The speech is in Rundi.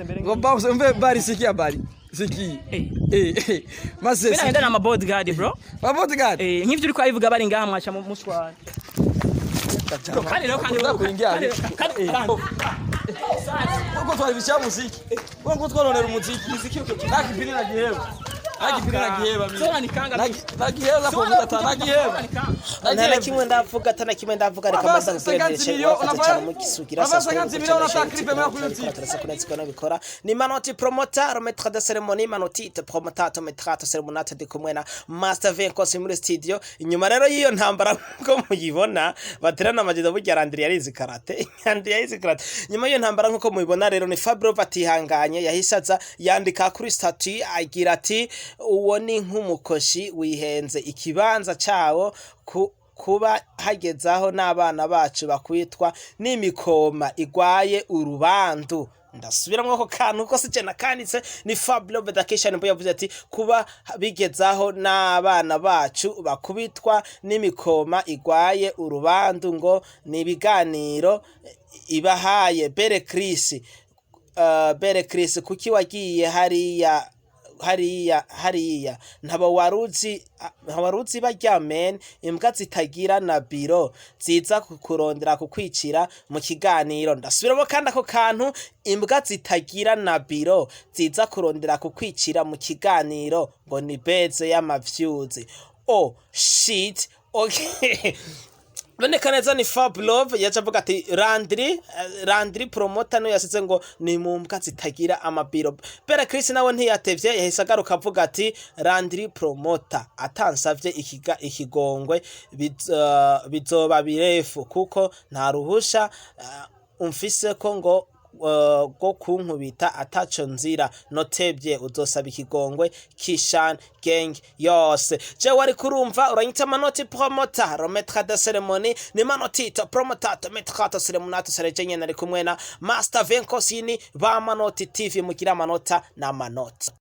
Ngo bounce mbe bari sikia bari. Siki. Mase. Bena enda na ma bodyguard bro. Ma bodyguard. Nk'ivyo uri kwabivuga bari ngaha mwacha muswana. Kandi kuingia. Uko twalibisha muziki. Uko twalonera muziki uko. Nakipini na giheba. Nagiheba kwa tanagiheba. Nana kimwe ndavuga tana kimwe ndavuga reka mbaza ngusendeshe cyane mu kisugira sasa bikora ni manoti promoter maître de cérémonie manotite promotato metrato ceremonate de kumwena master venkos muri studio inyuma rero yiyo ntambara ko muyibona baterana amajido burya Landry yarizi karate nyuma yiyo ntambara nkuko muyibona rero ni Fabelove atihanganye yahisaza yandika kuri statut agira ati uwo ni nk'umukoshi wihenze ikibanza cawo kuba hagezaho n'abana bacu bakwitwa nimukoma igwaye urubandu ndasubira ko kantu ko se nakanditse ni Fabelove vacation mbo yavuze ati kuba bigezaho n'abana bacu bakubitwa nimukoma igwaye urubandu ngo ni biganiro ibahaye Bere Chris kuki wagiye hariya ntabo waruzi baryamen imbwa zitagira na biro ziza kurondera kukwicira mu kiganiro ndasubiramo kandi ako kantu imbwa zitagira na biro ziza kurondera kukwicira mu kiganiro ngo ni beze y'amavyuzi oh shit okay. Boneka neza ni Fabelove yacavuga ati Landry promoter no yasize ngo ni mu mbwa zitagira amabiro. Bere Chris nawe ntiyatevye yahise agaruka avuga ati Landry promoter atansavye ikigongwe bizoba birefu kuko nta ruhusha umfise ko ngo go kunkubita ataco nzira notebye uzosaba ikigongwe kishan gang yose je wari kurumva uranyita manoti promoter maître de cérémonie ni manotito promotato maître de cérémonie serejenye nari kumwena master venkosini ba manoti tv mugira manota na manoti